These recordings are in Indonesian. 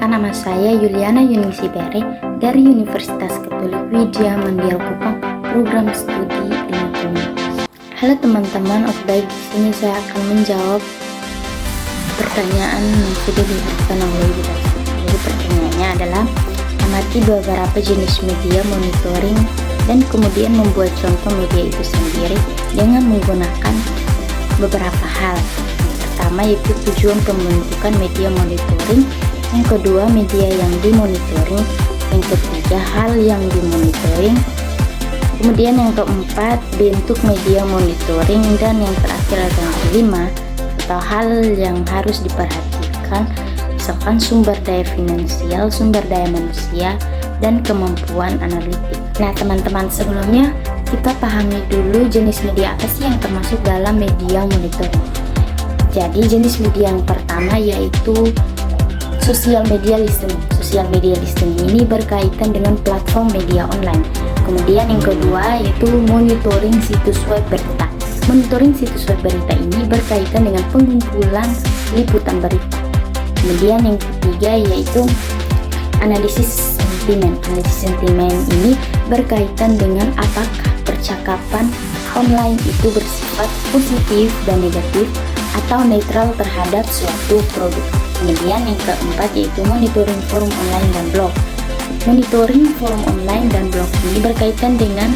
Perkenalkan, nama saya Yuliana Yunisi Bere dari Universitas Katolik Widya Mandial Kupang, program studi ilmu komunikasi. Halo teman-teman, baik, di sini saya akan menjawab pertanyaan yang sudah diberikan oleh Ibu tadi. Jadi pertanyaannya adalah amati beberapa jenis media monitoring dan kemudian membuat contoh media itu sendiri dengan menggunakan beberapa hal. Yang pertama yaitu tujuan pembentukan media monitoring, yang kedua media yang dimonitoring, yang ketiga hal yang dimonitoring, kemudian yang keempat bentuk media monitoring, dan yang terakhir atau yang kelima atau hal yang harus diperhatikan, misalkan sumber daya finansial, sumber daya manusia, dan kemampuan analitik. Nah teman-teman, sebelumnya kita pahami dulu jenis media apa sih yang termasuk dalam media monitoring. Jadi jenis media yang pertama yaitu social media listening. Social media listening ini berkaitan dengan platform media online. Kemudian yang kedua yaitu monitoring situs web berita. Monitoring situs web berita ini berkaitan dengan pengumpulan liputan berita. Kemudian yang ketiga yaitu analisis sentimen. Analisis sentimen ini berkaitan dengan apakah percakapan online itu bersifat positif dan negatif atau netral terhadap suatu produk. Kemudian yang keempat yaitu monitoring forum online dan blog. Monitoring forum online dan blog ini berkaitan dengan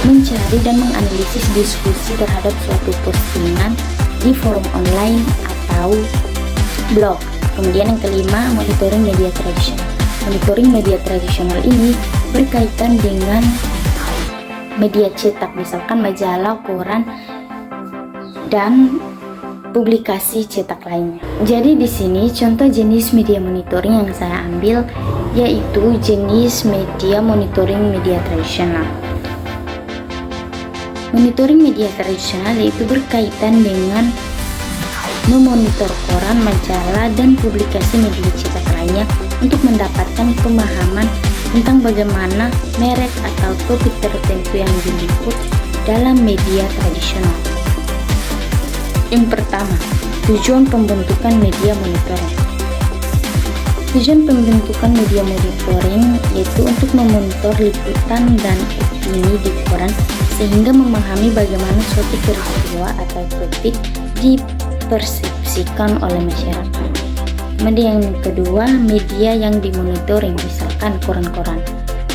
mencari dan menganalisis diskusi terhadap suatu postingan di forum online atau blog. Kemudian yang kelima, monitoring media tradisional. Monitoring media tradisional ini berkaitan dengan media cetak, misalkan majalah, koran, dan publikasi cetak lainnya. Jadi di sini contoh jenis media monitoring yang saya ambil yaitu jenis media monitoring media tradisional. Monitoring media tradisional yaitu berkaitan dengan memonitor koran, majalah, dan publikasi media cetak lainnya untuk mendapatkan pemahaman tentang bagaimana merek atau topik tertentu yang diliput dalam media tradisional. Yang pertama, tujuan pembentukan media monitoring. Tujuan pembentukan media monitoring yaitu untuk memonitor liputan dan opini di koran sehingga memahami bagaimana suatu peristiwa atau topik dipersepsikan oleh masyarakat. Kemudian yang kedua, media yang dimonitoring, misalkan koran-koran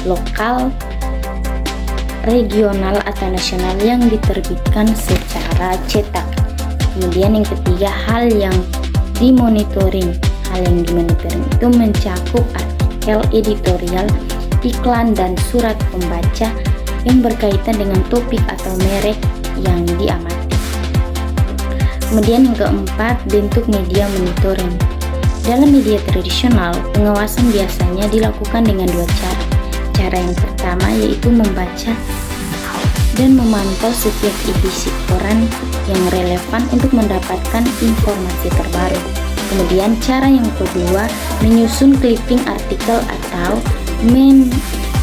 lokal, regional, atau nasional yang diterbitkan secara cetak. Kemudian yang ketiga, hal yang dimonitoring. Hal yang dimonitoring itu mencakup artikel editorial, iklan, dan surat pembaca yang berkaitan dengan topik atau merek yang diamati. Kemudian yang keempat, bentuk media monitoring. Dalam media tradisional, pengawasan biasanya dilakukan dengan dua cara. Cara yang pertama yaitu membaca dan memantau setiap edisi koran yang relevan untuk mendapatkan informasi terbaru. Kemudian cara yang kedua, menyusun clipping artikel atau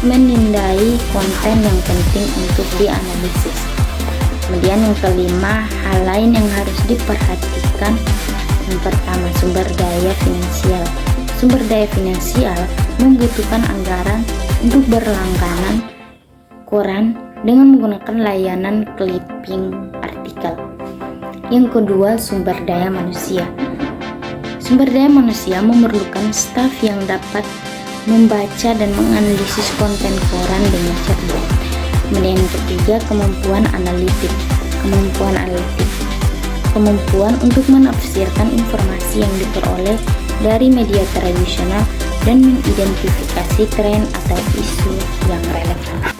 menindai konten yang penting untuk dianalisis. Kemudian yang kelima, hal lain yang harus diperhatikan. Yang pertama, sumber daya finansial. Sumber daya finansial membutuhkan anggaran untuk berlangganan koran dengan menggunakan layanan clipping artikel. Yang kedua, sumber daya manusia. Sumber daya manusia memerlukan staf yang dapat membaca dan menganalisis konten koran dengan cermat. Kemudian yang ketiga, kemampuan analitik. Kemampuan untuk menafsirkan informasi yang diperoleh dari media tradisional dan mengidentifikasi tren atau isu yang relevan.